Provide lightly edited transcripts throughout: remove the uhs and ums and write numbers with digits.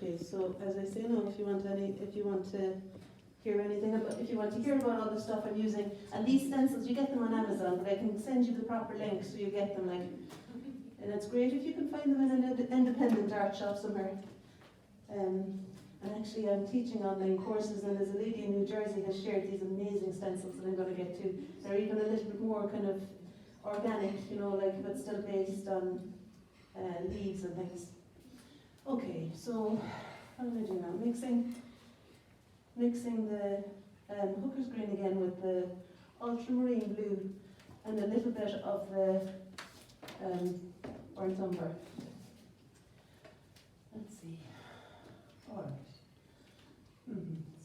Okay, so as I say now, if you want to hear anything about, if you want to hear about all the stuff I'm using, and these stencils, you get them on Amazon, but I can send you the proper link so you get them, like, and it's great if you can find them in an independent art shop somewhere. And actually I'm teaching online courses, and there's a lady in New Jersey has shared these amazing stencils that I'm going to get to. They're even a little bit more kind of organic, you know, like, but still based on leaves and things. Okay, so what am I doing now? Mixing the hooker's green again with the ultramarine blue and a little bit of the burnt umber. Let's see. Alright.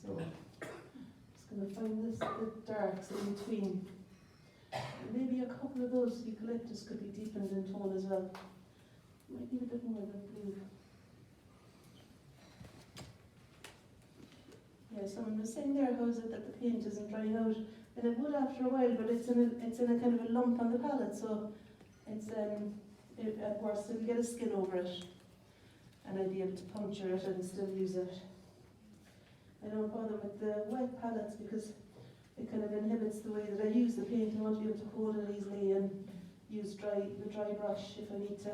So just going to find the darks in between. And maybe a couple of those eucalyptus could be deepened in tone as well. Might need a bit more of the blue. Yeah, someone was saying there, how is it that the paint isn't drying out? And it would after a while, but it's in a kind of a lump on the palette, so it's at worst it'll get a skin over it, and I'll be able to puncture it and still use it. I don't bother with the wet palettes because it kind of inhibits the way that I use the paint. I want to be able to hold it easily and use the dry brush if I need to.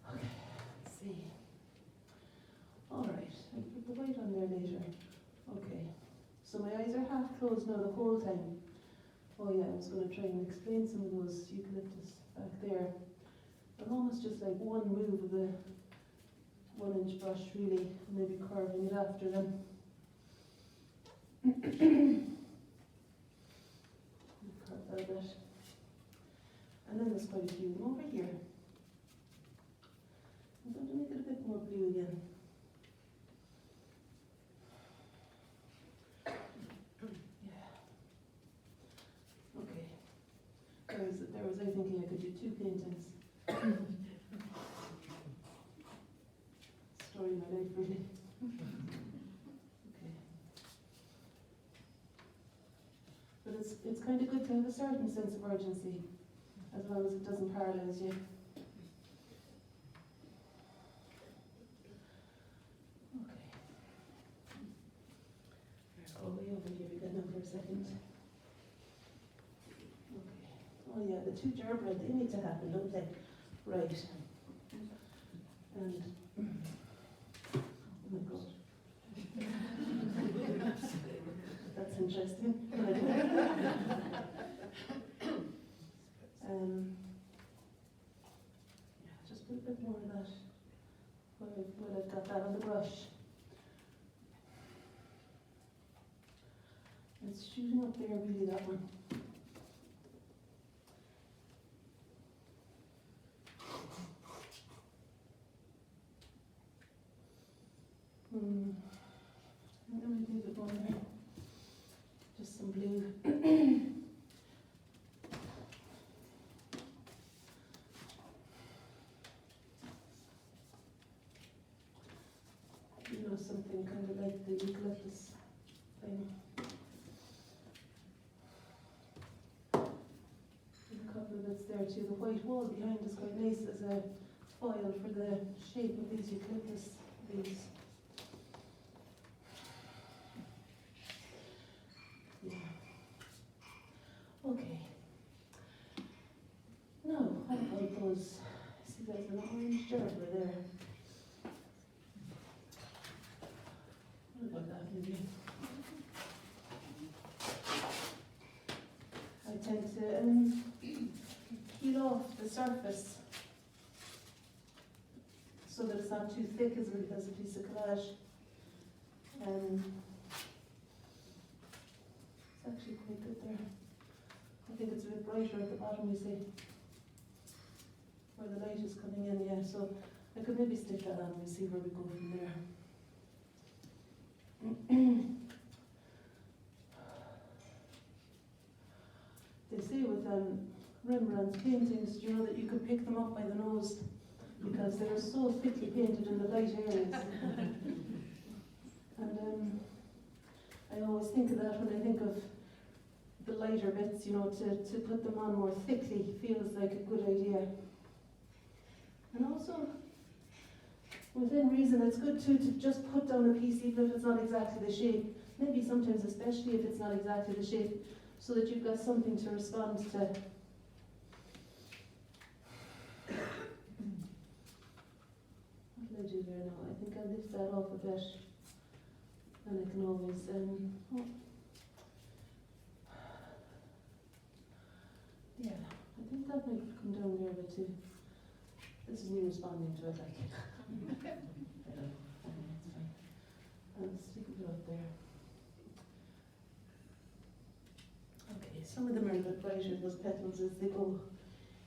Okay, let's see. Alright, I'll put the white on there later. Okay, so my eyes are half closed now the whole time. Oh yeah, I was going to try and explain some of those eucalyptus back there. They're almost just like one move of the 1-inch brush really, maybe curving it after them. Curve that a bit. And then there's quite a few of them over here. I'm going to make it a bit more blue again. There was I thinking I could do 2 paintings. Story of my life, really. Okay. But it's kind of good to have a certain sense of urgency, as long as it doesn't paralyze you. Okay. All the way over here again now for a second. Oh yeah, the 2 gingerbread, they need to happen, don't they? Right. And, oh my God. That's interesting. Yeah, just put a bit more of that while I've got that on the brush. It's shooting up there, really, that one. I'm going to do a bit more there. Just some blue. You know, something kind of like the eucalyptus thing. A couple of bits there too. The white wall behind is quite nice as a foil for the shape of these eucalyptus leaves. Okay. Now, how about those? See, there's an orange gerbera there. What about that, maybe? I tend to peel off the surface so that it's not too thick as a piece of collage. It's actually quite good there. I think it's a bit brighter at the bottom, you see, where the light is coming in, yeah, so I could maybe stick that on and see where we go from there. They say with Rembrandt's paintings, you know, that you could pick them up by the nose because they're so thickly painted in the light areas. And I always think of that when I think of the lighter bits, you know, to put them on more thickly feels like a good idea. And also, within reason, it's good to just put down a piece even if it's not exactly the shape. Maybe sometimes, especially if it's not exactly the shape, so that you've got something to respond to. What did I do there now? I think I'll lift that off a bit, and I can always, yeah, I think that might come down there a bit too. This is me responding to it, like. I don't know, it's fine. I'll stick it up there. Okay, some of them are a bit brighter, those petals, as they go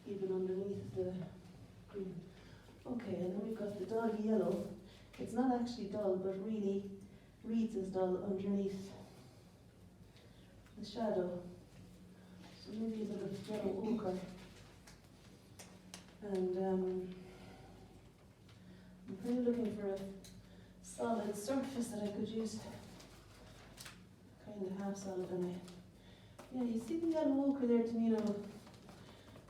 even underneath the green. Okay, and then we've got the dull yellow. It's not actually dull, but really reads as dull underneath the shadow. So maybe a bit of yellow ochre. And I'm really looking for a solid surface that I could use, kind of half solid anyway. Yeah, you see the yellow ochre there to me now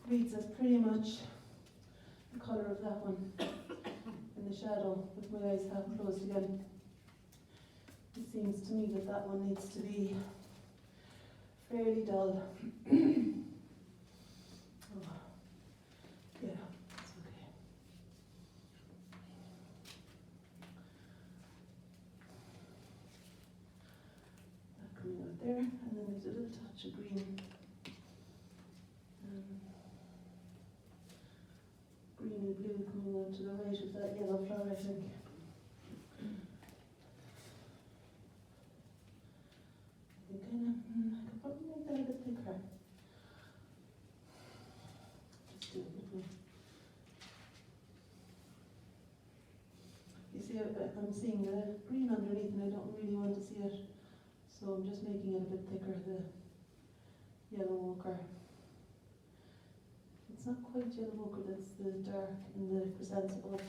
reads as pretty much the colour of that one in the shadow with my eyes half closed again. It seems to me that that one needs to be fairly dull. Oh, yeah, that's okay. That coming out there, and then there's a little touch of green. Green and blue coming out to the right of that yellow flower, I think. I could probably make that a bit thicker. Just do it with me. You see, I'm seeing the green underneath and I don't really want to see it. So I'm just making it a bit thicker, the yellow ochre. It's not quite yellow ochre, that's the dark in the chrysanthemum above.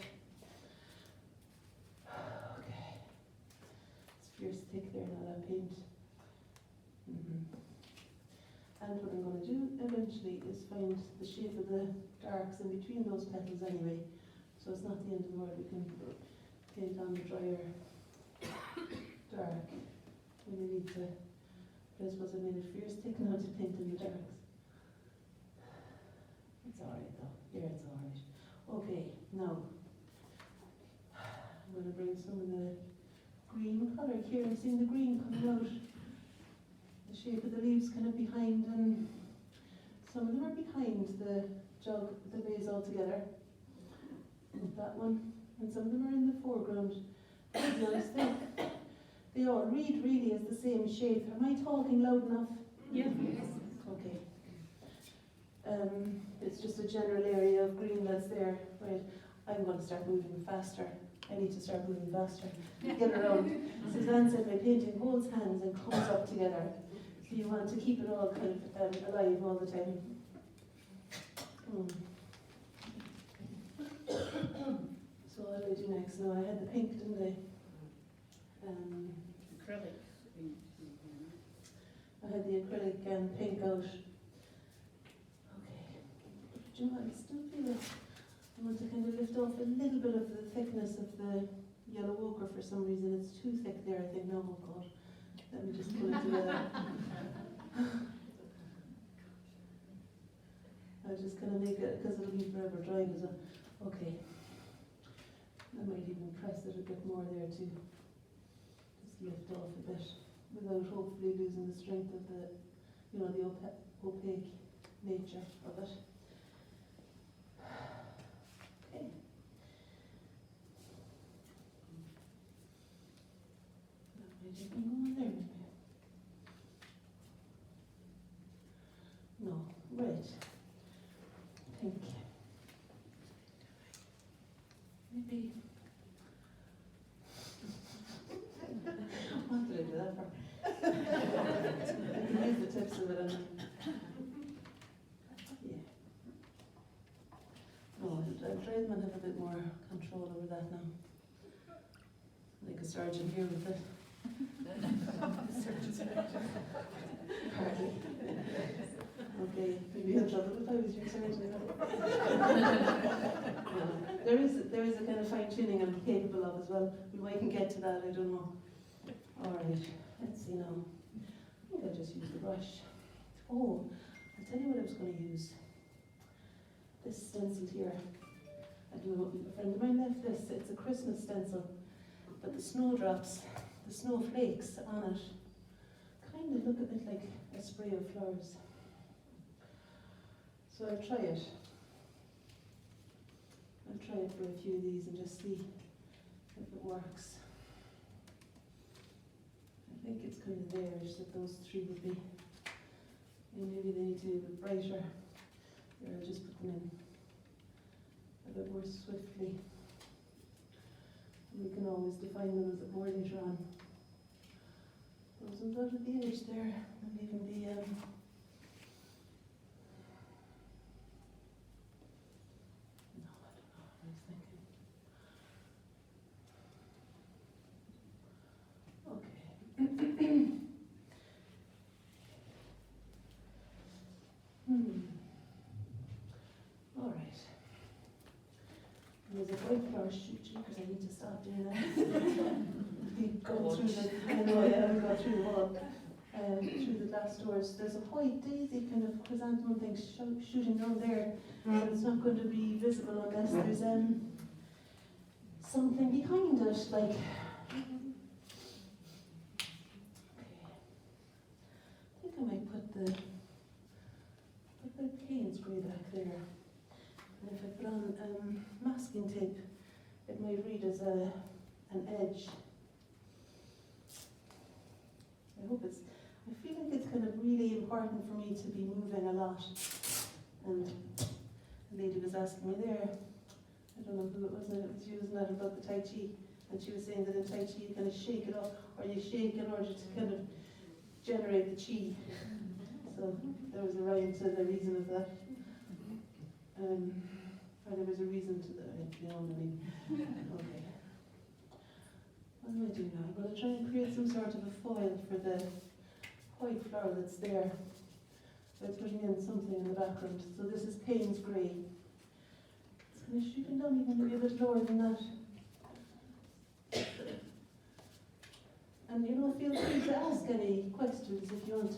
Okay. It's fierce thick there now, that paint. And what I'm going to do eventually is find the shape of the darks in between those petals anyway. So it's not the end of the world, we can paint on the drier dark when you need to. But I suppose I made it fierce thick now to paint in the darks. It's alright though. Yeah, it's alright. Okay, now I'm going to bring some of the green colour here. I'm seeing the green coming out. The shape of the leaves kind of behind, and some of them are behind the jug, the vase altogether. That one, and some of them are in the foreground. To be honest, they all read really as the same shape. Am I talking loud enough? Yeah. Okay. It's just a general area of green that's there. Right. I'm going to start moving faster. I need to start moving faster. Get around. Suzanne said my painting holds hands and comes up together. So you want to keep it all kind of alive all the time. So what did I do next? No, I had the pink, didn't I? Acrylic. I had the acrylic and pink out. Okay. Do you know what? I still feel it. I want to kind of lift off a little bit of the thickness of the yellow ochre for some reason. It's too thick there, I think. No, oh God. Let me just pull it together. I'll just kind of make it, because it'll be forever drying as well. Okay. I might even press it a bit more there too. Just lift off a bit, without hopefully losing the strength of the, the opaque nature of it. Okay. That might even go on there maybe. No, red. Pink. Maybe. What did I do that for? I can use the tips of it and yeah. No, I'd rather have a bit more control over that now. Like a surgeon here with it. Hardly. Okay, maybe in trouble if I was your surgeon. No, there is a kind of fine tuning I'm capable of as well. We mightn't get to that, I don't know. Alright, let's see now. I think I'll just use the brush. Oh, I'll tell you what I was going to use. This stencil here. A friend of mine left this. It's a Christmas stencil, but the snowdrops, the snowflakes on it, kind of look a bit like a spray of flowers. So I'll try it. I'll try it for a few of these and just see if it works. I think it's kind of there, just that those three would be. And maybe they need to be a bit brighter. Here, I'll just put them in a bit more swiftly. We can always define them a bit more later on. Those ones out at the edge there, and even the no, I don't know what I was thinking. Okay. All right. There's a white flower shoot because I need to stop doing that. Keep going through the, I know I haven't got through the wall, through the glass doors. There's a white daisy kind of chrysanthemum thing shooting down there, but it's not going to be visible unless there's something behind it, like. Okay. I think I might put the Payne's grey back there. And if I put on masking tape, it might read as an edge. I hope it's, I feel like it's kind of really important for me to be moving a lot. And a lady was asking me there, I don't know who it was, she was not about the Tai Chi, and she was saying that in Tai Chi you kind of shake it up, or you shake in order to kind of generate the chi. So there was a rhyme to the reason of that. Or there was a reason to that, you know what I mean. Okay. What am I doing now? I'm going to try and create some sort of a foil for the white flower that's there by putting in something in the background. So this is Payne's grey. It's kind of shooting down even maybe a bit lower than that. And you know, feel free to ask any questions if you want.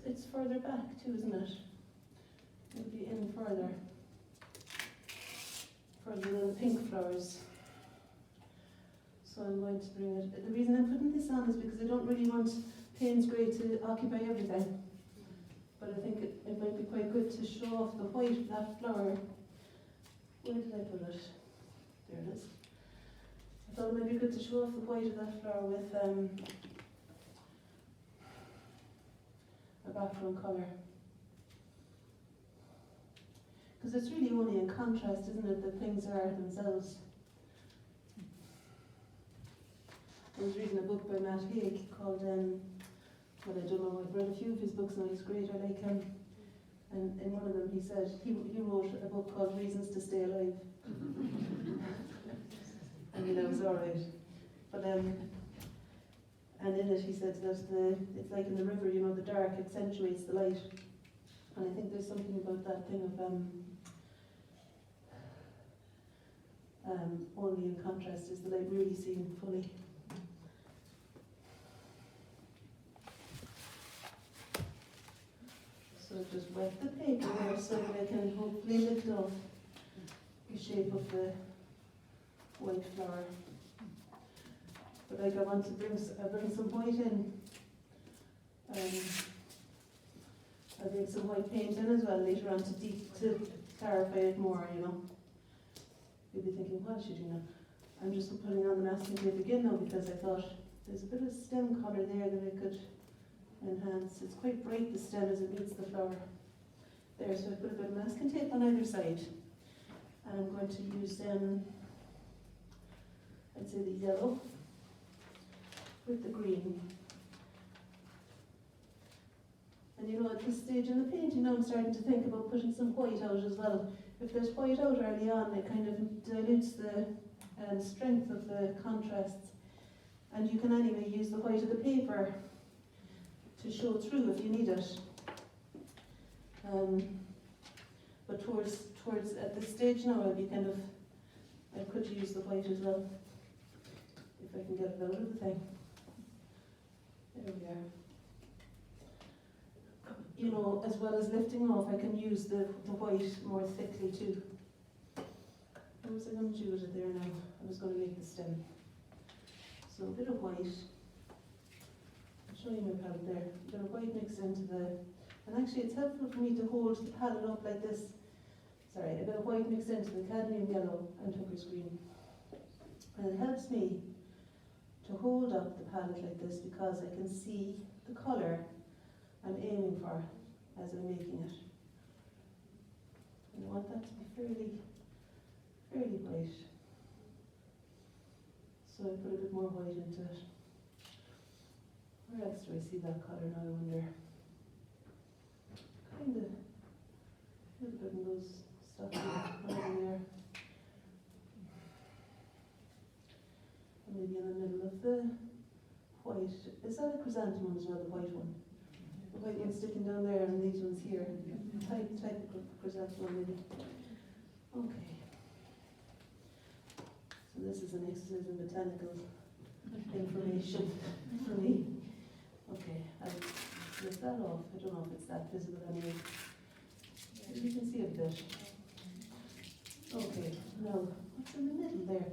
It's further back too, isn't it? Maybe in further than the pink flowers. So I'm going to bring it. The reason I'm putting this on is because I don't really want Payne's grey to occupy everything. But I think it might be quite good to show off the white of that flower. Where did I put it? There it is. I thought it might be good to show off the white of that flower with a background colour. Because it's really only in contrast, isn't it, that things are themselves. I was reading a book by Matt Haig called, well, I don't know, I've read a few of his books now, he's great, I like him. And in one of them he said, he wrote a book called Reasons to Stay Alive. I mean, that was alright. But, and in it he said that it's like in the river, you know, the dark accentuates the light. And I think there's something about that thing of only in contrast is the light really seen fully. So just wet the paper there so that I can hopefully lift off the shape of the white flower. But like I want to bring some white in. I'll bring some white paint in as well later on to clarify it more, you know. You'll be thinking, what should you know? I'm just putting on the masking tape again now because I thought there's a bit of stem colour there that I could enhance. It's quite bright, the stem, as it meets the flower. There, so I put a bit of masking tape on either side. And I'm going to use, I'd say the yellow with the green. And you know, at this stage in the painting now I'm starting to think about putting some white out as well. If there's white out early on, it kind of dilutes the strength of the contrasts. And you can anyway use the white of the paper to show through if you need it. But towards at this stage now, I'll be kind of, I could use the white as well, if I can get it out of the thing. There we are. You know, as well as lifting off, I can use the white more thickly too. How was I going to do with it there now? I was going to make the stem. So a bit of white. I'll show you my palette there. A bit of white mixed into the, and actually it's helpful for me to hold the palette up like this. Sorry, a bit of white mixed into the cadmium yellow and Lochgreen green. And it helps me to hold up the palette like this because I can see the colour I'm aiming for as I'm making it. And I want that to be fairly white. So I put a bit more white into it. Where else do I see that colour now, I wonder? Kind of a little bit in those stuff right there. And maybe in the middle of the white. Is that a chrysanthemum as well, the white one? The white one sticking down there and these ones here. Type of chrysanthemum maybe. Okay. So this is an exercise in botanical information for me. Okay, I'll lift that off. I don't know if it's that visible anyway. You can see it a bit. Okay, now what's in the middle there?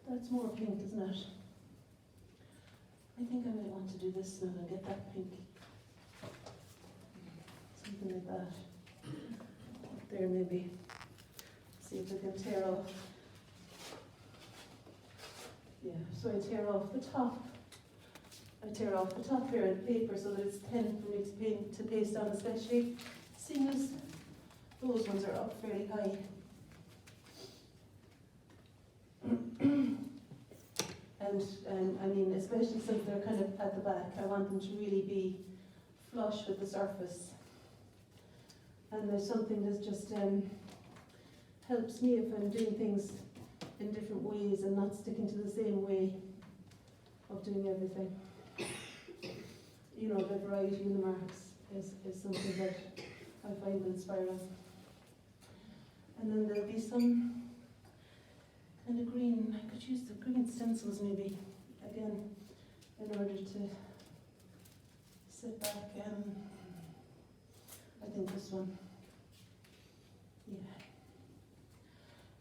That's more pink, isn't it? I think I might want to do this now and get that pink. Something like that. Up there maybe. See if I can tear off. Yeah, so I tear off the top. I tear off the top here of the paper so that it's thin for me to paste on, especially seeing as those ones are up fairly high. And I mean, especially since they're kind of at the back, I want them to really be flush with the surface. And there's something that just helps me if I'm doing things in different ways and not sticking to the same way of doing everything. You know, the variety in the marks is something that I find inspiring. And then there'll be some kind of green. I could use the green stencils maybe, again, in order to sit back and I think this one. Yeah.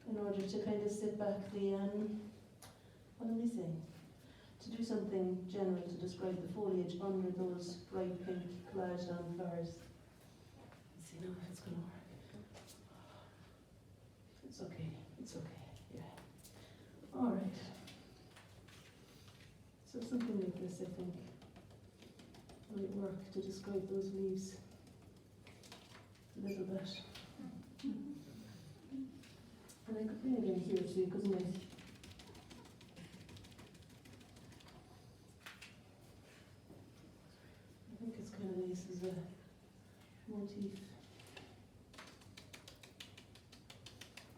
In order to kind of sit back the, what am I saying? To do something general to describe the foliage under those bright pink collaged on flowers. Let's see now if it's going to work. It's okay, yeah. Alright. So something like this, I think, might work to describe those leaves a little bit. And I could bring it in here too, couldn't I? I think it's kind of nice as a motif.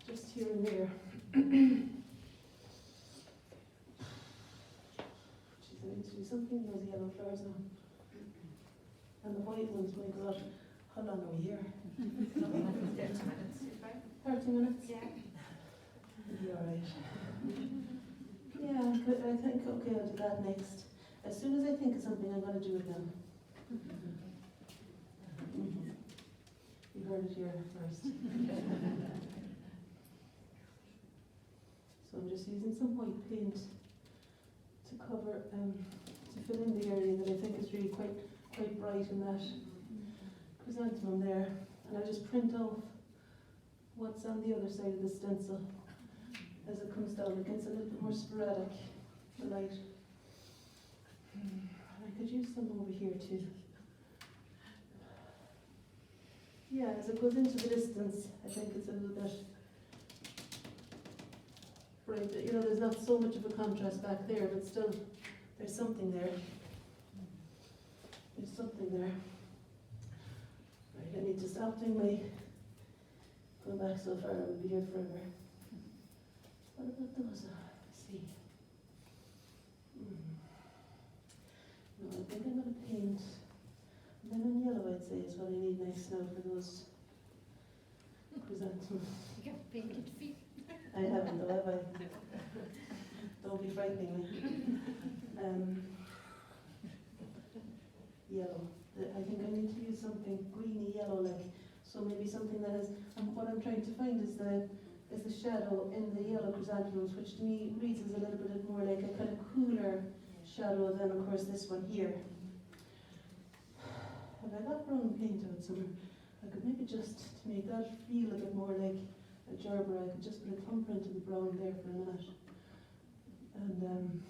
Just here and there. She's going to do something in those yellow flowers now. And the white ones, my God, how long are we here? 30 minutes, 30 minutes? Yeah. You'll be alright. Yeah, good. I think, okay, I'll do that next. As soon as I think of something, I'm going to do it then. You heard it here first. So I'm just using some white paint to cover, to fill in the area that I think is really quite bright in that chrysanthemum there. And I just print off what's on the other side of the stencil as it comes down. It gets a little bit more sporadic, the light. And I could use some over here too. Yeah, as it goes into the distance, I think it's a little bit bright. You know, there's not so much of a contrast back there, but still, there's something there. There's something there. Right, I need to stop doing my, go back so far, I would be here forever. What about those? Let's see. No, I think I'm going to paint lemon yellow, I'd say, is what I need next now for those chrysanthemums. You have painted feet. I haven't though, have I? Don't be frightening me. Yellow. I think I need to use something greeny yellow, like, so maybe something that is, what I'm trying to find is the shadow in the yellow chrysanthemums, which to me reads as a little bit more like a kind of cooler shadow than, of course, this one here. Have I got brown paint out somewhere? I could maybe just, to make that feel a bit more like a gerbera, I could just put a thumbprint of the brown there for a minute. And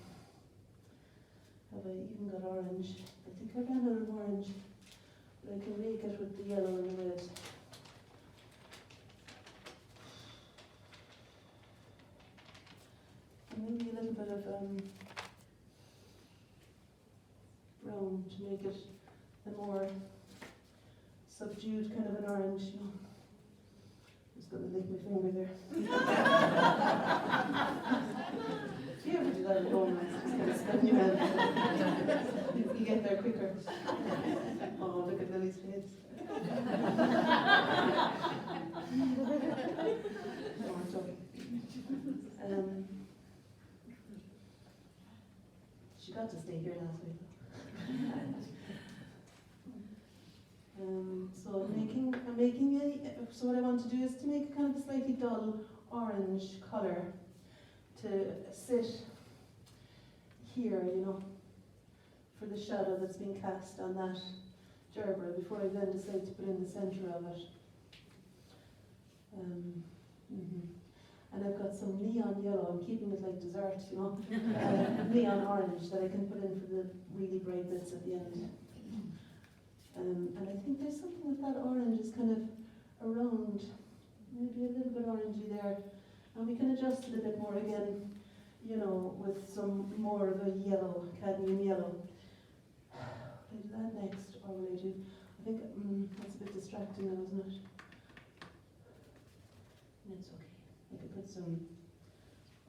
have I even got orange? I think I ran out of orange, but I can make it with the yellow and the red. And maybe a little bit of brown to make it a more subdued kind of an orange, you know. Just gonna lick my finger there. Do you ever do that at home? Just kind of spin your hand. You get there quicker. Oh, look at Lily's face. No, I'm joking. She got to stay here last week. So so what I want to do is to make kind of a slightly dull orange colour to sit here, you know, for the shadow that's being cast on that gerbera before I then decide to put in the centre of it. And I've got some neon yellow, I'm keeping it like dessert, you know, neon orange that I can put in for the really bright bits at the end. And I think there's something with that orange is kind of around, maybe a little bit orangey there. And we can adjust it a bit more again, you know, with some more of a yellow, cadmium yellow. Will I do that next, or will I do, I think that's a bit distracting now, isn't it? It's okay. I could put some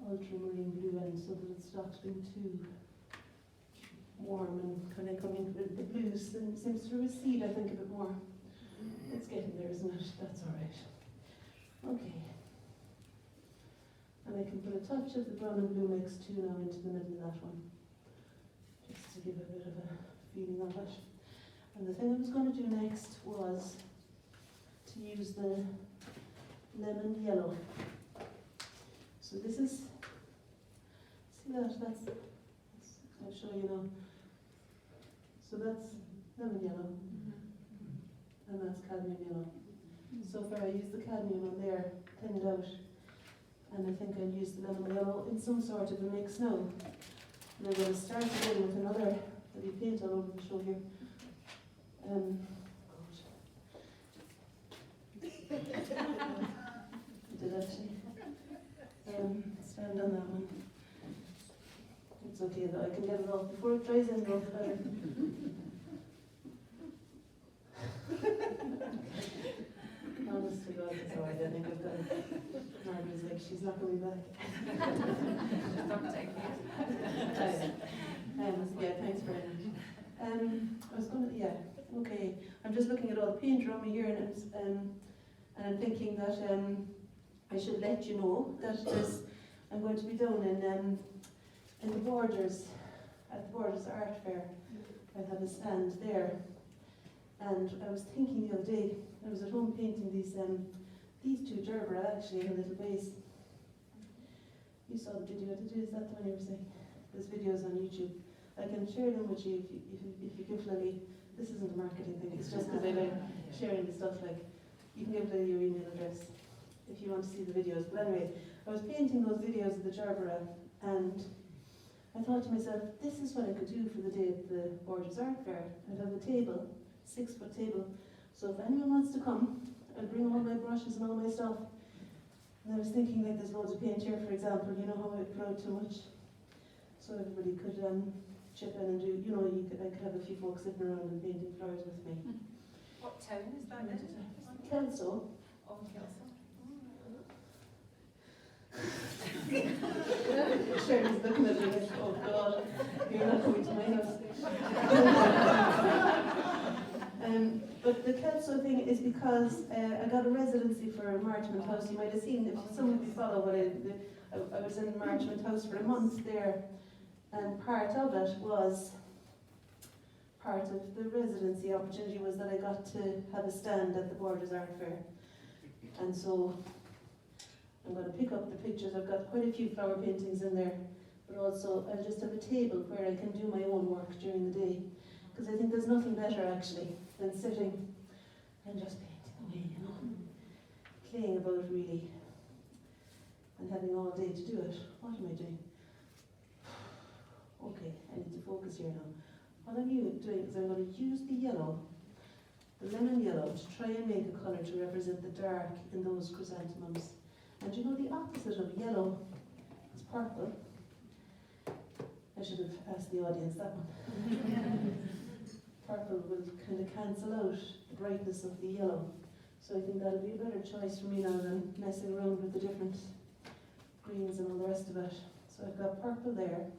ultramarine blue in so that it stops being too warm and kind of coming, the blue seems to recede, I think, a bit more. It's getting there, isn't it? That's all right. Okay. And I can put a touch of the brown and blue mix too now into the middle of that one, just to give a bit of a feeling of it. And the thing I was going to do next was to use the lemon yellow. So this is, see that's I'll show you now. So that's lemon yellow, and that's cadmium yellow. So far I used the cadmium on there, thinned out, and I think I'll use the lemon yellow in some sort of a mix now. And I'm going to start again with another that you paint all over the show here. I did actually. Stand on that one. It's okay though, I can get it off before it dries in though. Honest to God, it's alright, I think I've done it. Margaret's like, she's not coming back. Yeah, thanks very much. I was going to, yeah, okay. I'm just looking at all the paint around me here, and I'm thinking that I should let you know that I'm going to be down in the Borders, at the Borders Art Fair. I have a stand there, and I was thinking the other day, I was at home painting these two gerbera actually in a little vase. You saw the video, did you? Is that the one you were saying? There's videos on YouTube. I can share them with you if you give Lily. This isn't a marketing thing, it's just because I like sharing the stuff. Like, you can give Lily your email address if you want to see the videos. But anyway, I was painting those videos of the gerbera, and I thought to myself, this is what I could do for the day at the Borders Art Fair. I'd have a table, 6-foot table. So if anyone wants to come, I'll bring all my brushes and all my stuff. And I was thinking, like, there's loads of paint here, for example, you know how I put out too much. So everybody could chip in and do, you know, I could have a few folks sitting around and painting flowers with me. What town is that in? Kelso. Oh, Kelso. Sherry's looking at me like, oh God, you're not coming to my house. But the Kelso thing is because I got a residency for Marchmont House. You might have seen, if some of you follow what I was in Marchmont House for a month there, and part of it was, part of the residency opportunity was that I got to have a stand at the Borders Art Fair. And so I'm going to pick up the pictures. I've got quite a few flower paintings in there, but also I'll just have a table where I can do my own work during the day. Because I think there's nothing better actually than sitting and just painting away, you know, playing about really, and having all day to do it. What am I doing? Okay, I need to focus here now. What I'm doing is I'm going to use the yellow, the lemon yellow, to try and make a colour to represent the dark in those chrysanthemums. And you know the opposite of yellow is purple. I should have asked the audience that one. Purple will kind of cancel out the brightness of the yellow. So I think that'll be a better choice for me now than messing around with the different greens and all the rest of it. So I've got purple there.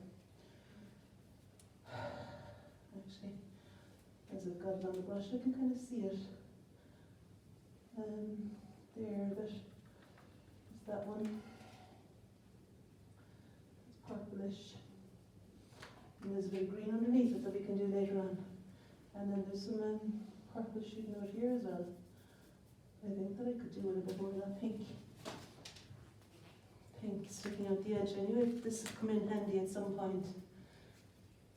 Actually, as I've got it on the brush, I can kind of see it. There, but it's that one. It's purplish. And there's a bit of green underneath it that we can do later on. And then there's some purple shooting out here as well. I think that I could do with a bit more of that pink. Pink sticking out the edge. I knew this would come in handy at some point.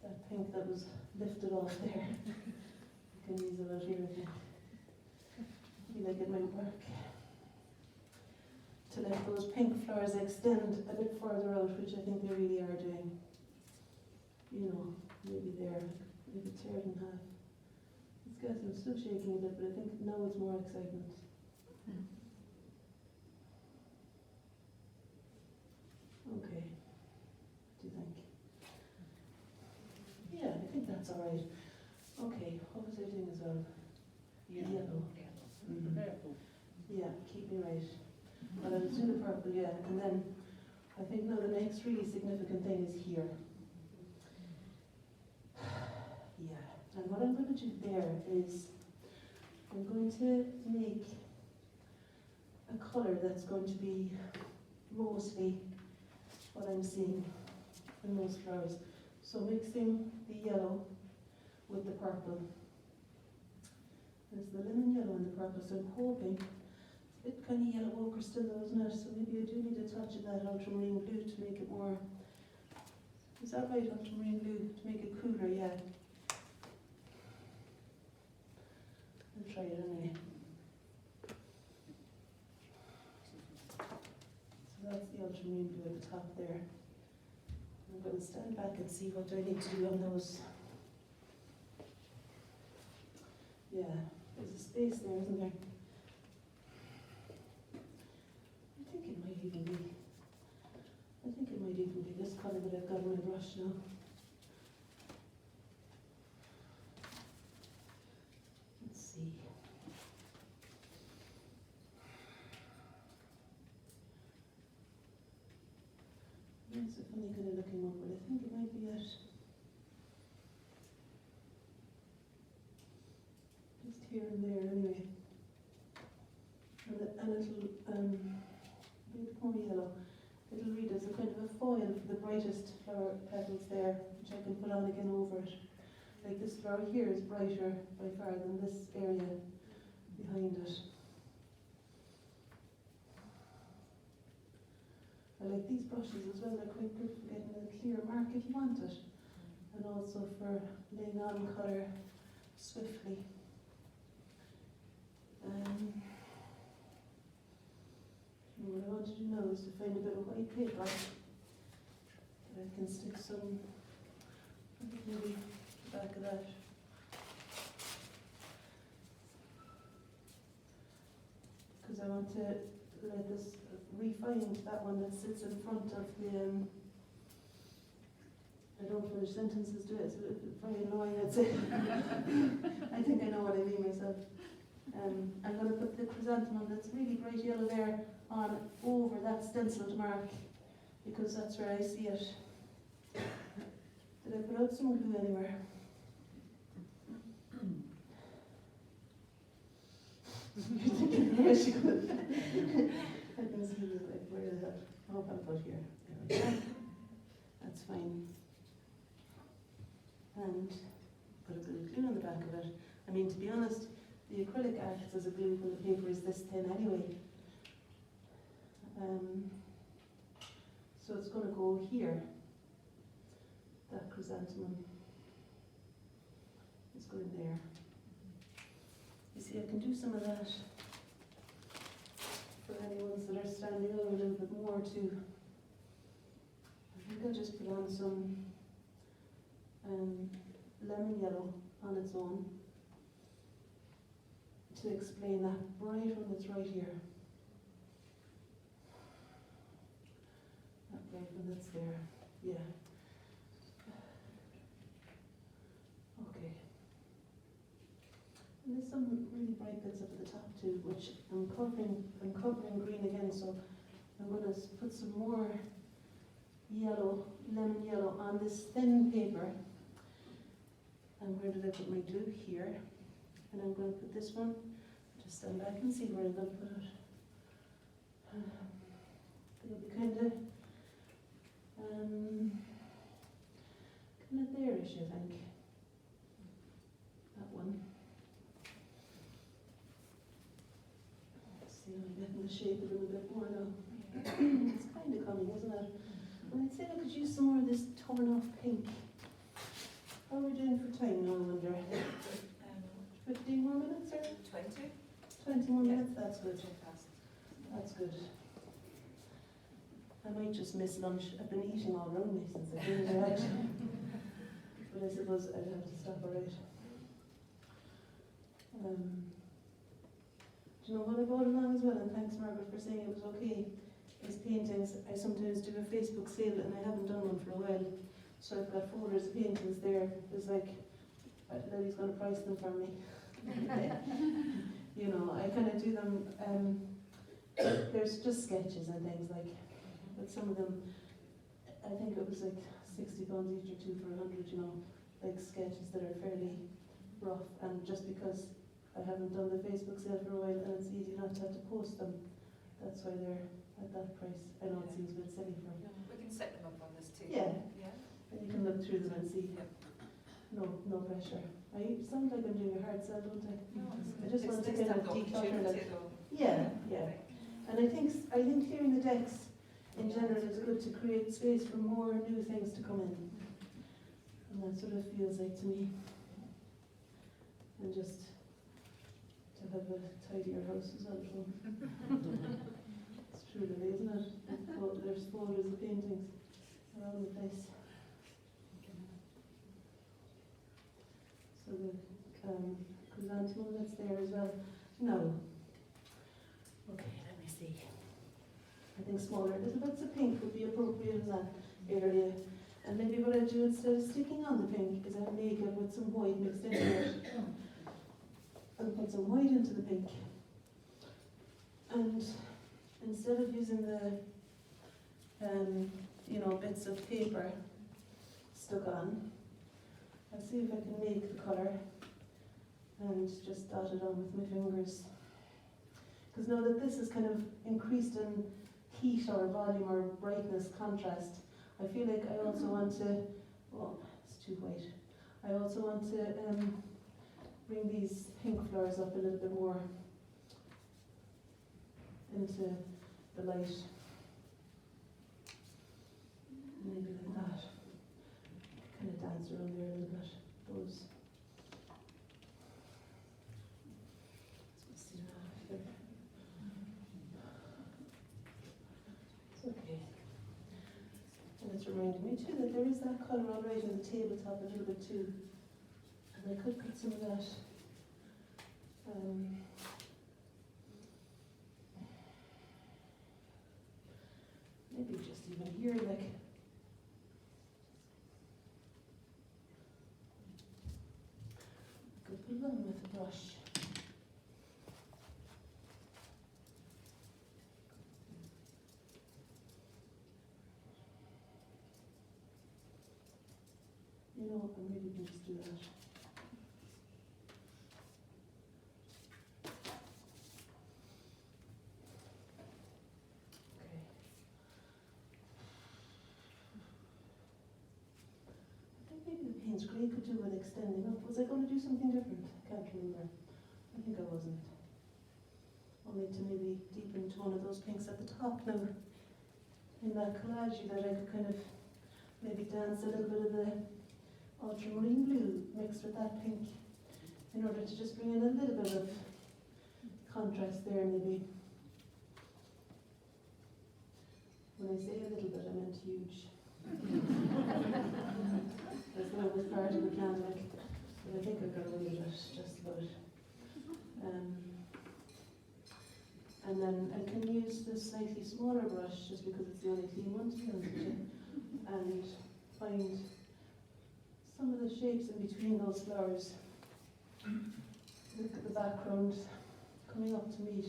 That pink that was lifted off there. I can use it out here again. I feel like it might work. To let those pink flowers extend a bit further out, which I think they really are doing. You know, maybe there, maybe tear it in half. It's got, I'm still shaking a bit, but I think now it's more excitement. Okay, what do you think? Yeah, I think that's all right. Okay, what was I doing as well? Yellow. Purple. Yeah, keep me right. But I was doing the purple, yeah, and then I think now the next really significant thing is here. Yeah, and what I'm going to do there is I'm going to make a colour that's going to be mostly what I'm seeing in most flowers. So mixing the yellow with the purple. There's the lemon yellow and the purple, so I'm hoping it's a bit kind of yellow ochre still though, isn't it? So maybe I do need a touch of that ultramarine blue to make it more, is that right, ultramarine blue, to make it cooler, yeah. I'll try it anyway. So that's the ultramarine blue at the top there. I'm going to stand back and see what do I need to do on those. Yeah, there's a space there, isn't there? I think it might even be this colour that I've got in my brush now. Let's see. It's a funny kind of looking one, but I think it might be it. Just here and there anyway. And it'll be a bit more yellow. It'll read as a kind of a foil for the brightest flower petals there, which I can put on again over it. Like this flower here is brighter by far than this area behind it. I like these brushes as well, they're quite good for getting a clear mark if you want it. And also for laying on colour swiftly. What I want to do now is to find a bit of white paper that I can stick some, maybe the back of that. Because I want to let this refine that one that sits in front of the, I don't finish sentences to it, so it's very annoying, I'd say. I think I know what I mean myself. I'm going to put the chrysanthemum that's really bright yellow there on over that stenciled mark, because that's where I see it. Did I put out some glue anywhere? Where she could. I can see this, like, where is that? Oh, I'll put here. There we go. That's fine. And put a bit of glue on the back of it. I mean, to be honest, the acrylic acts as a glue when the paper is this thin anyway. So it's going to go here. That chrysanthemum is going there. You see, I can do some of that for any ones that are standing out a little bit more too. I think I'll just put on some lemon yellow on its own to explain that bright one that's right here. That bright one that's there, yeah. Okay. And there's some really bright bits up at the top too, which I'm covering green again, so I'm going to put some more yellow, lemon yellow on this thin paper. And where did I put my glue? Here. And I'm going to put this one, just stand back and see where I'm going to put it. It'll be kind of there-ish, I think. That one. Let's see if I'm getting the shape a little bit more now. It's kind of coming, isn't it? And I'd say I could use some more of this torn off pink. How are we doing for time now, I wonder? 15 more minutes or? 20. 20 more minutes? That's good. That's good. I might just miss lunch. I've been eating all around me since I've been there out. But I suppose I'd have to stop alright. Do you know what I brought along as well? And thanks, Margaret, for saying it was okay. Is paintings. I sometimes do a Facebook sale and I haven't done one for a while. So I've got folders of paintings there. There's like, Lily's going to price them for me. You know, I kind of do them, there's just sketches and things like, but some of them, I think it was like £60 each or two for 100, you know, like sketches that are fairly rough, and just because I haven't done the Facebook sale for a while and it's easy not to have to post them, that's why they're at that price. I know it seems a bit silly for me. We can set them up on this too. Yeah. Yeah. And you can look through them and see. No pressure. I sound like I'm doing a hard sell, don't I? No, I just want to kind of declutter them. Yeah. And I think clearing the decks in general is good to create space for more new things to come in. And that's what it feels like to me. And just to have a tidier house as well. It's true, really, isn't it? There's folders of paintings around the place. So the chrysanthemum that's there as well. No. Okay, let me see. I think smaller little bits of pink would be appropriate in that area. And maybe what I do instead of sticking on the pink is I make it with some white mixed into it. And put some white into the pink. And instead of using the bits of paper stuck on, I'll see if I can make the colour and just dot it on with my fingers. Because now that this is kind of increased in heat or volume or brightness, contrast, I feel like I also want to, oh, it's too white. I also want to bring these pink flowers up a little bit more into the light. Maybe like that. Kind of dance around there a little bit. Those. Let's see now. It's okay. And it's reminding me too that there is that colour already on the tabletop a little bit too. And I could put some of that. Maybe just even here, like. Put it on with a brush. You know what, I maybe can just do that. Payne's Grey could do with extending up. Was I going to do something different? I can't remember. I think I wasn't. Only to maybe deepen into one of those pinks at the top now. In that collage that I could kind of maybe dance a little bit of the ultramarine blue mixed with that pink in order to just bring in a little bit of contrast there maybe. When I say a little bit, I meant huge. As though it was part of the plan, like, but I think I got away with it just about. And then I can use this slightly smaller brush just because it's the only clean one to be honest with you, and find some of the shapes in between those flowers. Look at the background coming up to meet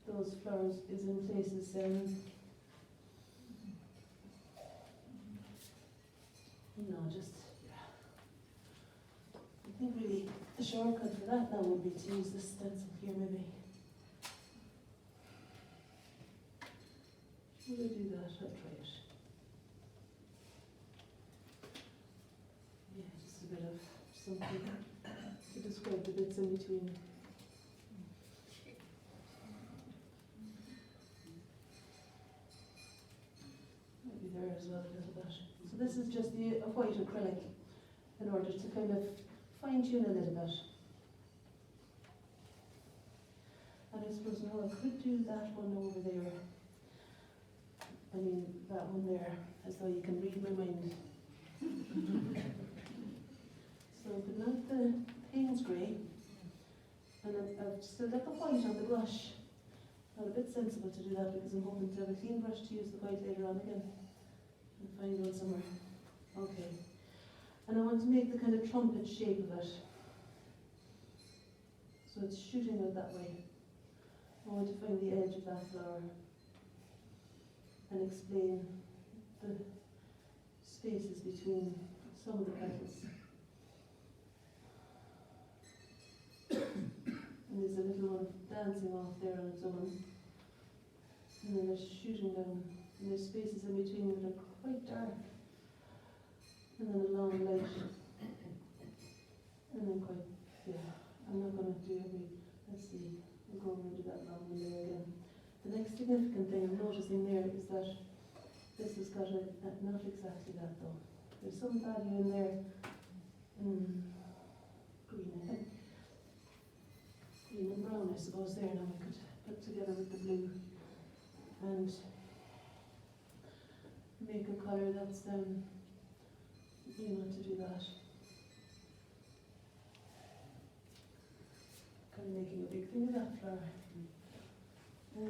those flowers is in places just, I think really the shortcut for that now would be to use this stencil here maybe. Should I do that? I'll try it. Yeah, just a bit of something to describe the bits in between. Maybe there as well a little bit. So this is just a white acrylic in order to kind of fine tune a little bit. And I suppose now I could do that one over there. I mean, that one there, as though you can read my mind. So, but not the Payne's Grey, and I've still got the white on the brush. Not a bit sensible to do that because I'm hoping to have a clean brush to use the white later on again. And find one somewhere. Okay. And I want to make the kind of trumpet shape of it. So it's shooting out that way. I want to find the edge of that flower and explain the spaces between some of the petals. And there's a little one dancing off there on its own. And then it's shooting down. And there's spaces in between that are quite dark. And then a long light. And then quite, yeah, I'm not going to do every, let's see, we'll go over and do that long one there again. The next significant thing I'm noticing there is that this has got not exactly that though. There's some value in there, green I think. Green and brown I suppose there now we could put together with the blue and make a colour that's, to do that. Kind of making a big thing of that flower. Okay,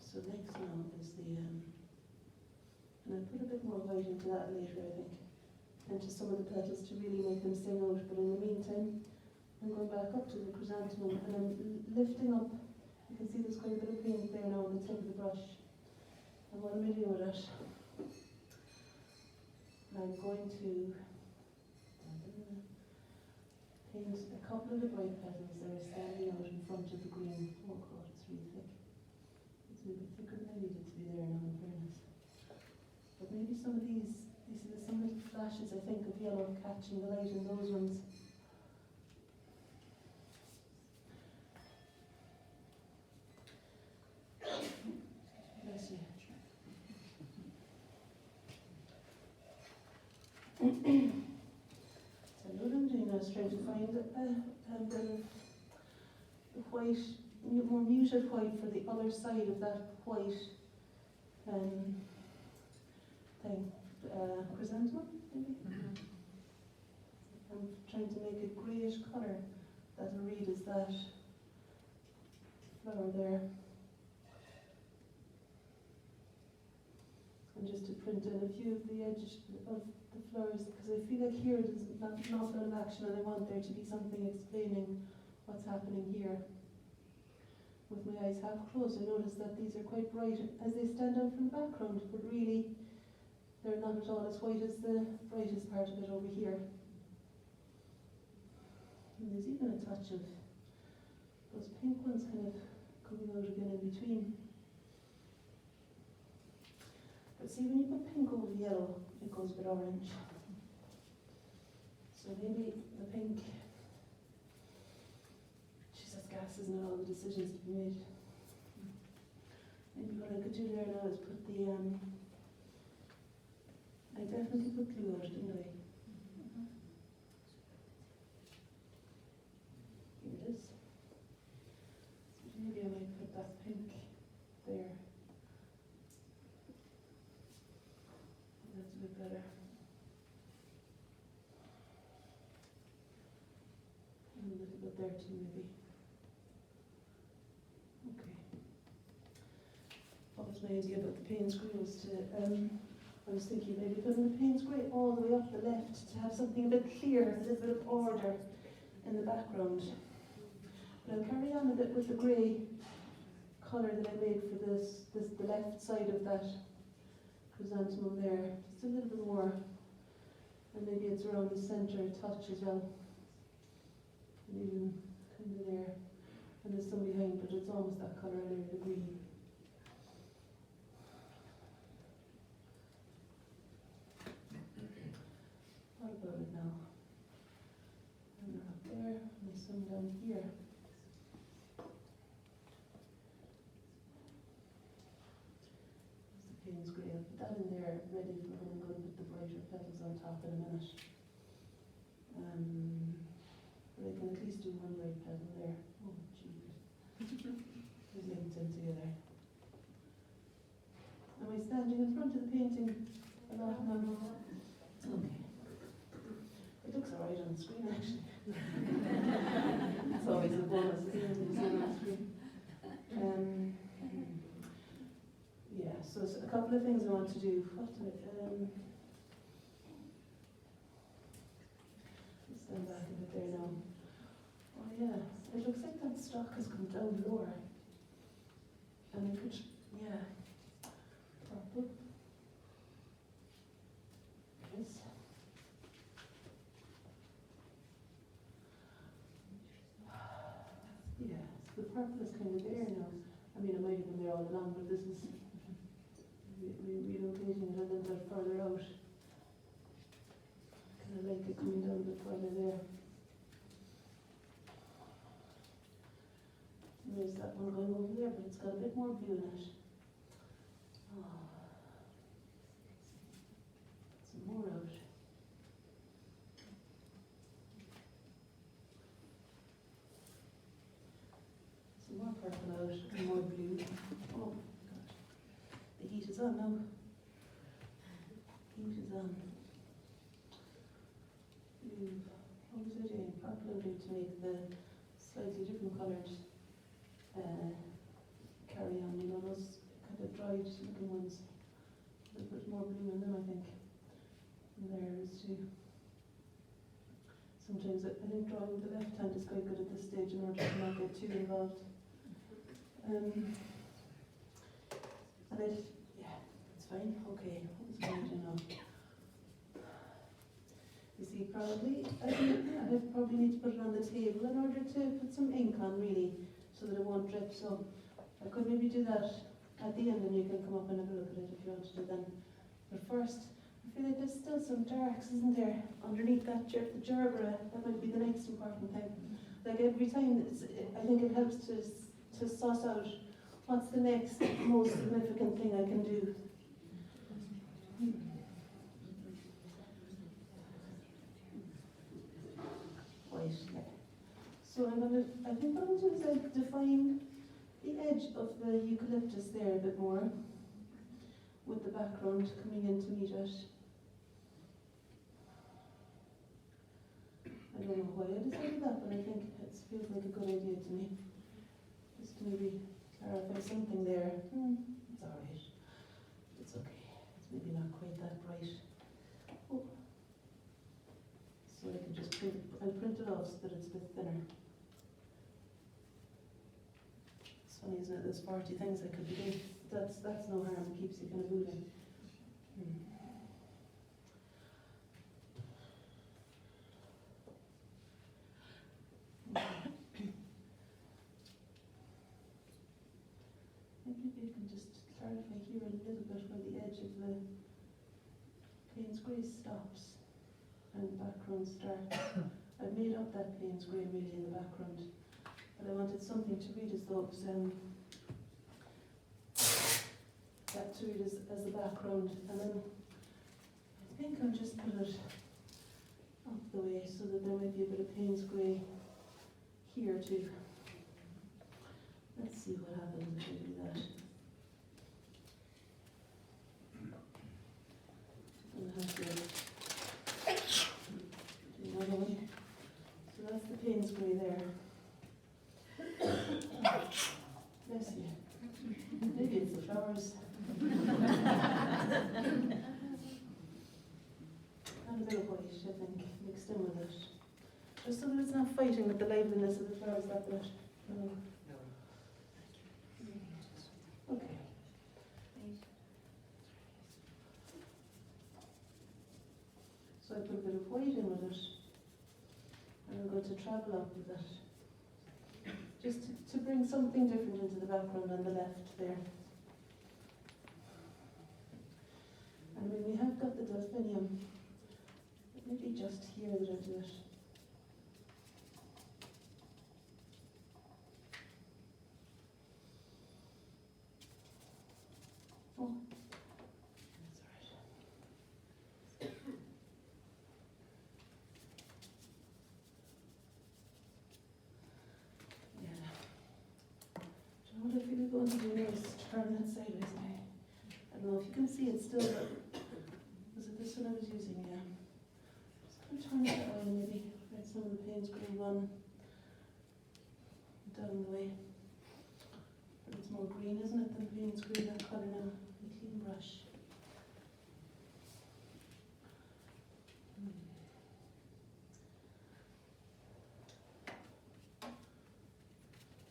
so next now is the, and I'll put a bit more white into that later I think, into some of the petals to really make them stand out, but in the meantime I'm going back up to the chrysanthemum and I'm lifting up, you can see there's quite a bit of paint there now on the tip of the brush, and what am I doing with it? I'm going to paint a couple of the bright petals that are standing out in front of the green. Oh god, it's really thick. It's maybe thicker than I need it to be there now in fairness. But maybe some of these, you see there's some little flashes I think of yellow catching the light in those ones. Bless you. So what I'm doing now is trying to find a bit of white, more muted white for the other side of that white thing. Chrysanthemum, maybe? Mm-hmm. I'm trying to make a greyish colour that'll read as that flower there. And just to print in a few of the edges of the flowers, because I feel like here there's not an awful lot of action and I want there to be something explaining what's happening here. With my eyes half closed, I notice that these are quite bright as they stand out from the background, but really they're not at all as white as the brightest part of it over here. And there's even a touch of those pink ones kind of coming out again in between. But see, when you put pink over the yellow, it goes with orange. So maybe the pink, Jesus, gas isn't all the decisions to be made. Maybe what I could do there now is put the, I definitely put glue out, didn't I? Here it is. So maybe I might put that pink there. That's a bit better. And a little bit there too, maybe. Okay. What was my idea about the Payne's grey was to, I was thinking maybe putting the Payne's grey all the way up the left to have something a bit clearer, a little bit of order in the background. But I'll carry on a bit with the grey colour that I made for the left side of that chrysanthemum there. Just a little bit more. And maybe it's around the centre touch as well. And even kind of there. And there's some behind, but it's almost that colour there, the green. What about it now? And they're up there, and there's some down here. There's the Payne's grey. I'll put that in there, ready for when I'm going to put the brighter petals on top in a minute. But I can at least do one bright petal there. Oh, jeez. There's linked in together. Am I standing in front of the painting a lot now? Okay. It looks alright on the screen, actually. It's always a bonus, isn't it, when you see it on the screen? Yeah, so a couple of things I want to do. What do I, stand back a bit there now. Oh yeah, it looks like that stock has come down lower. And I could, yeah, purple. Yes. Yeah, so the purple is kind of there now. I mean, it might have been there all along, but this is relocating it a little bit further out. Kind of like it coming down a bit further there. And there's that one going over there, but it's got a bit more blue in it. Oh. Some more out. Some more purple out, and more blue. Oh god. The heat is on now. Heat is on. Blue. What was I doing? Purple and blue to make the slightly different coloured carry on, you know, those kind of dried looking ones. A little bit more blue in them, I think. And there is too. Sometimes I think drawing with the left hand is quite good at this stage in order to not get too involved. And yeah, it's fine. Okay, what was I going to do now? You see, probably, I probably need to put it on the table in order to put some ink on, really, so that it won't drip. So I could maybe do that at the end, and you can come up and have a look at it if you want to do then. But first, I feel like there's still some darks, isn't there, underneath that the gerbera. That might be the next important thing. Like every time, I think it helps to suss out what's the next most significant thing I can do. White. So I think what I'll do is I'll define the edge of the eucalyptus there a bit more, with the background coming in to meet it. I don't know why I decided that, but I think it feels like a good idea to me. Just to maybe clarify something there. It's alright. It's okay. It's maybe not quite that bright. Oh. So I can just I'll print it off so that it's a bit thinner. It's funny, isn't it? There's 40 things I could be doing. That's no harm. It keeps you kind of moving. like here a little bit where the edge of the Payne's grey stops and the background starts. I've made up that Payne's grey really in the background, but I wanted something to read as though it was that to read as the background, and then I think I'll just put it up the way so that there might be a bit of Payne's grey here too. Let's see what happens if I do that. I'm gonna have to do another one. So that's the Payne's grey there. Bless you. Maybe it's the flowers. And a bit of white, I think, mixed in with it. Just so that it's not fighting with the liveliness of the flowers that bit. No. Okay. So I put a bit of white in with it, and I'm going to travel up with it, just to bring something different into the background on the left there. And when we have got the delphinium, maybe just here that I do it. Oh, that's all right. Yeah. Do you know what I feel going to do now is turn that sideways now. I don't know if you can see it still, but was it this one I was using? Yeah. Just going to turn it that way maybe. Let some of the Payne's grey run down the way. But it's more green, isn't it, than Payne's grey, that colour now. A clean brush.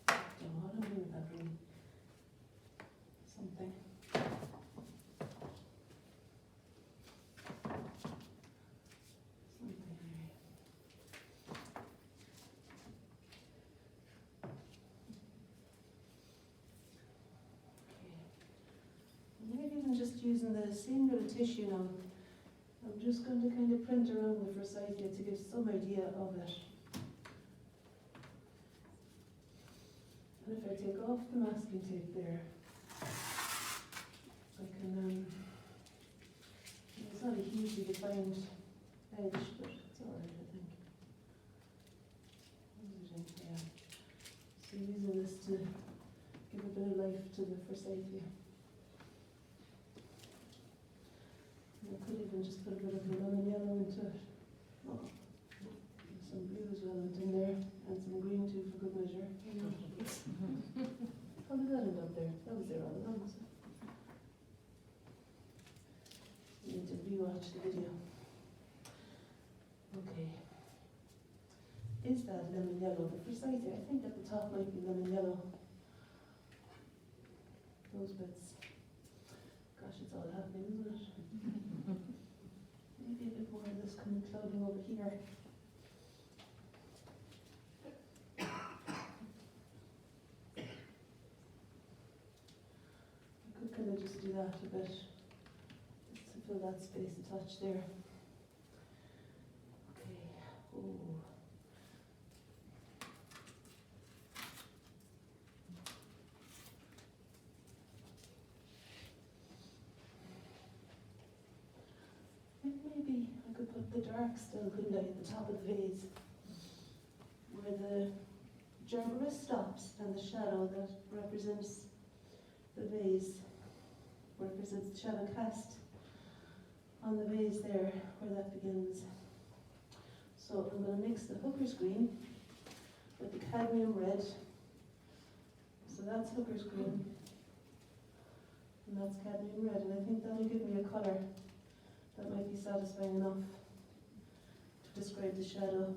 Don't know what I'm doing with that green. Something. Maybe I'm just using the same bit of tissue now. I'm just going to kind of print around the forsythia to give some idea of it. And if I take off the masking tape there, I can, it's not a hugely defined edge, but it's alright, I think. Yeah. So using this to give a bit of life to the forsythia. I could even just put a bit of the lemon yellow into it. Oh. Some blue as well in there, and some green too for good measure. How did that end up there? That was there all along, was it? You need to rewatch the video. Okay. Is that lemon yellow? The forsythia, I think at the top might be lemon yellow. Those bits. Gosh, it's all happening, isn't it? Maybe a bit more of this coming clouding over here. I could kind of just do that a bit, just to fill that space a touch there. Okay. Oh. Maybe I could put the dark still, couldn't I, at the top of the vase, where the gerberis stops and the shadow that represents the vase, represents the shadow cast on the vase there, where that begins. So I'm going to mix the hooker's green with the cadmium red. So that's hooker's green, and that's cadmium red, and I think that'll give me a colour that might be satisfying enough to describe the shadow.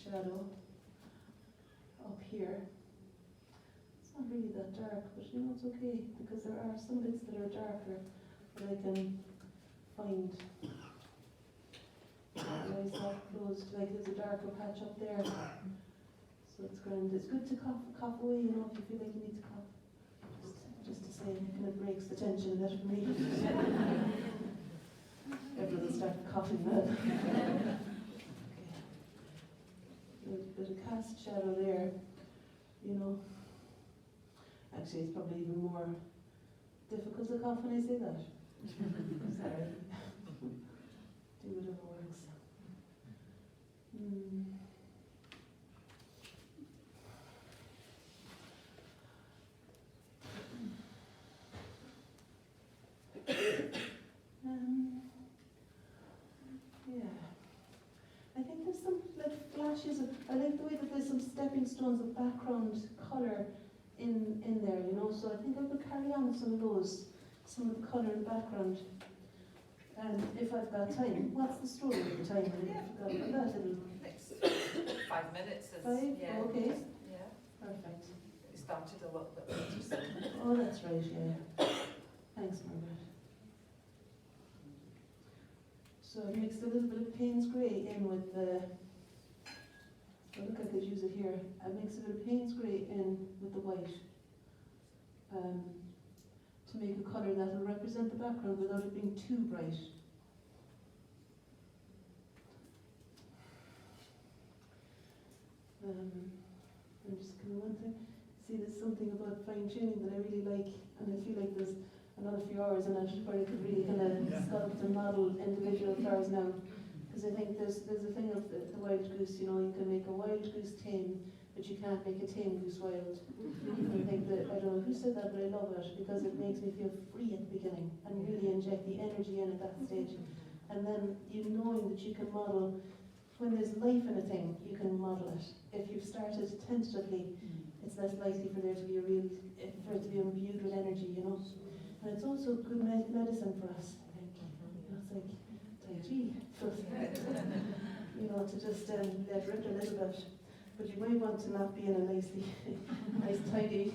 Shadow up here. It's not really that dark, but you know, it's okay, because there are some bits that are darker that I can find. My eyes not closed, like there's a darker patch up there. So it's grand. It's good to cough away, you know, if you feel like you need to cough. Just to say, it kind of breaks the tension a bit for me. Everyone will start coughing now. Okay. Bit of cast shadow there, you know. Actually, it's probably even more difficult to cough when I say that. Sorry. Do whatever works. Yeah. I think there's some like flashes of, I like the way that there's some stepping stones of background colour in there, you know, so I think I could carry on with some of those, some of the colour in the background. And if I've got time, what's the story of the time? Yeah. I've got that little... Next 5 minutes is, 5? yeah. Okay. Yeah. Perfect. We started a little bit later, so. Oh, that's right, yeah. Thanks, Margaret. So I've mixed a little bit of Payne's Grey in with the, well, look, I could use it here. I mixed a bit of Payne's Grey in with the white to make a colour that will represent the background without it being too bright. I'm just going to want to see there's something about fine tuning that I really like, and I feel like there's another few hours in it where I could really kind of sculpt and model individual flowers now. Because I think there's a thing of the wild goose, you know, you can make a wild goose tame, but you can't make a tame goose wild. And I think that, I don't know who said that, but I love it because it makes me feel free at the beginning and really inject the energy in at that stage. And then you knowing that you can model, when there's life in a thing, you can model it. If you've started tentatively, it's less likely for there to be for it to be imbued with energy, you know. And it's also good medicine for us, I think. You know, it's like Tai Chi, you know, to just let rip a little bit. But you might want to not be in a nice tidy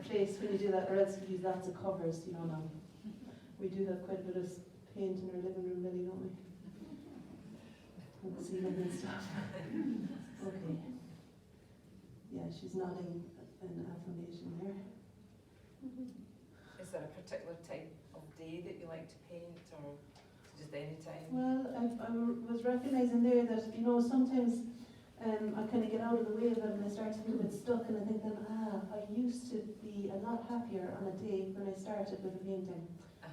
place when you do that, or else you use lots of covers, you know. Now we do have quite a bit of paint in our living room, really, don't we? And the ceiling and stuff. Okay. Yeah, she's nodding an affirmation there. Is there a particular type of day that you like to paint, or just any time? Well, I was recognising there that, you know, sometimes I kind of get out of the way of it and I start to feel a bit stuck, and I think then, I used to be a lot happier on a day when I started with a painting,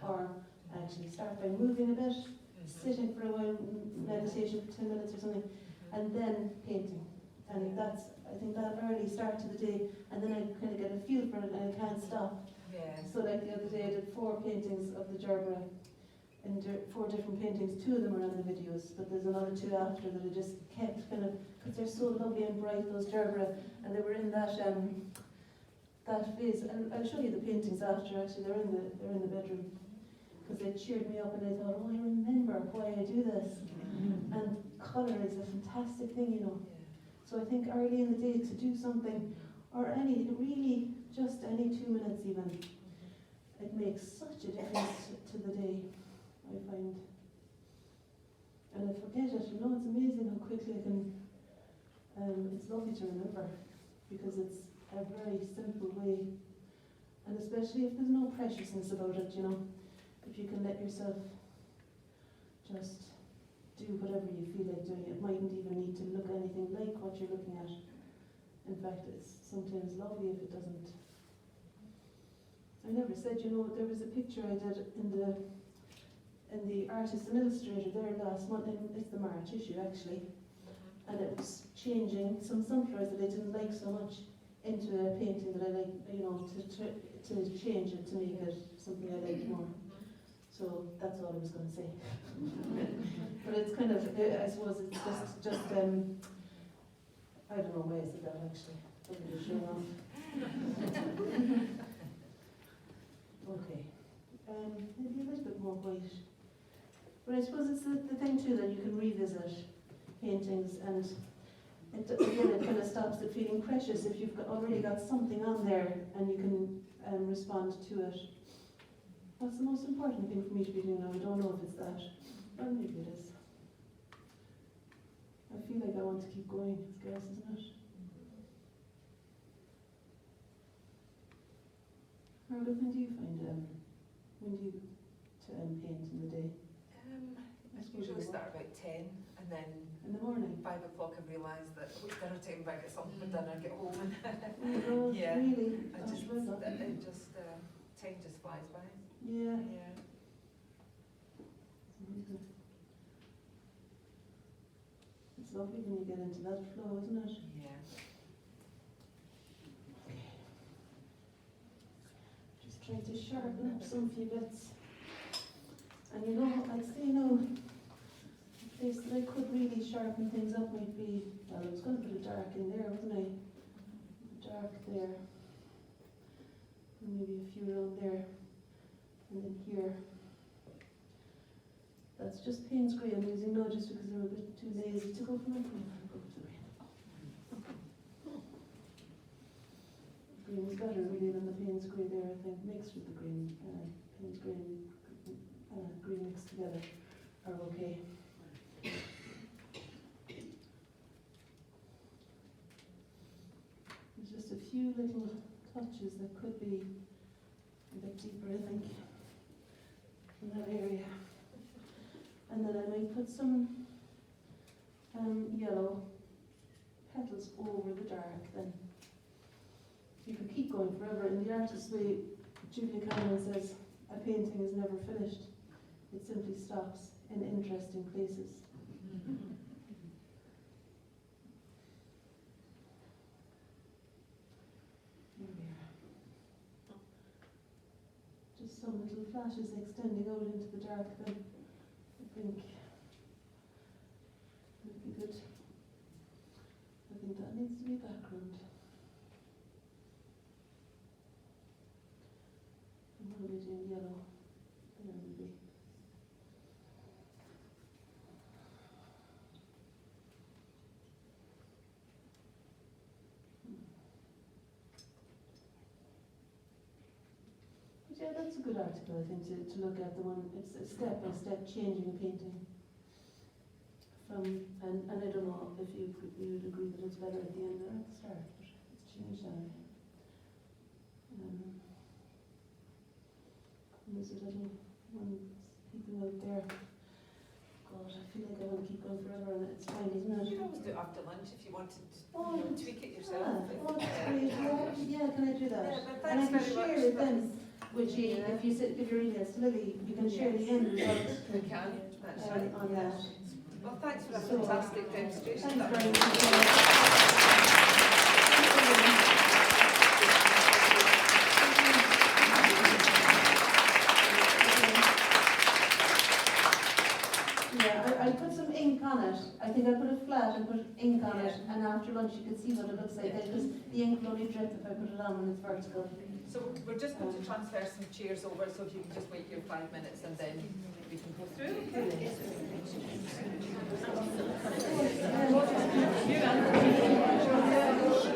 or actually start by moving a bit, sitting for a while, meditation for 10 minutes or something, and then painting. And that's, I think, that early start to the day, and then I kind of get a feel for it and I can't stop. Yeah. So like the other day I did 4 paintings of the gerbera, and 4 different paintings. 2 of them are on the videos, but there's another 2 after that I just kept kind of, because they're so lovely and bright, those gerbera, and they were in that that phase. And I'll show you the paintings after. Actually, they're in the bedroom, because they cheered me up, and I thought, oh, I remember why I do this. And colour is a fantastic thing, you know. So I think early in the day to do something, or really just any 2 minutes even, it makes such a difference to the day, I find. And I forget it, you know, it's amazing how quickly I can, it's lovely to remember, because it's a very simple way. And especially if there's no preciousness about it, you know, if you can let yourself just do whatever you feel like doing. It mightn't even need to look anything like what you're looking at. In fact, it's sometimes lovely if it doesn't. I never said, you know, there was a picture I did in the Artist and Illustrator there last month, and it's the March issue actually, and it was changing some sunflowers that I didn't like so much into a painting that I like, you know, to change it to make it something I like more. So that's all I was going to say. But it's kind of, I suppose it's just I don't know why I said that actually. I'm just showing off. Okay. Maybe a little bit more white. But I suppose it's the thing too that you can revisit paintings, and again it kind of stops it feeling precious if you've already got something on there and you can respond to it. What's the most important thing for me to be doing now? I don't know if it's that. Well, maybe it is. I feel like I want to keep going, it's gas, isn't it? Margaret, when do you find when do you paint in the day? I usually start about 10, and then In the morning? 5 o'clock I realise that it's dinner time, but I get something for dinner, get home, and Oh, Yeah. really? I Gosh, just, well done. time just flies by. Yeah. Yeah. It's lovely when you get into that flow, isn't it? Yeah. Just trying to sharpen up some few bits. And you know, I'd say, you know, a place that I could really sharpen things up might be, well, I was going to put a dark in there, wasn't I? A dark there. And maybe a few around there. And then here. That's just Payne's Grey I'm using now just because I'm a bit too lazy to go for my green. Green is better really than the Payne's Grey there, I think, mixed with the green. Payne's Grey and green mixed together are okay. There's just a few little touches that could be a bit deeper, I think, in that area. And then I might put some yellow petals over the dark then. You could keep going forever. In the artist's way, Julia Cameron says, a painting is never finished. It simply stops in interesting places. Here we are. Just some little flashes extending out into the dark then. I think would be good. I think that needs to be background. And what are we doing? Yellow. There we be. But yeah, that's a good article, I think, to look at the one. It's a step-by-step changing a painting. And I don't know if you would agree that it's better at the end or at the start, but it's changed anyway. And there's a little one peeping out there. God, I feel like I want to keep going forever, and it's fine, isn't it? You could always do it after lunch if you wanted to tweak it Yeah, yourself. oh, that's great. Yeah, can I do that? Yeah, but And I thanks can very share much. it then with you, if you give your emails to Lily, you can share the end result We can, that's right. on that. Well, thanks for a So, fantastic demonstration. Thanks That very was- much. Yeah, I put some ink on it. I think I put it flat and put ink on it, and after lunch you can see what it looks like, because the ink will only drip if I put it on when it's vertical. So we're just going to transfer some chairs over, so if you can just wait here 5 minutes and then we can go through. Yeah.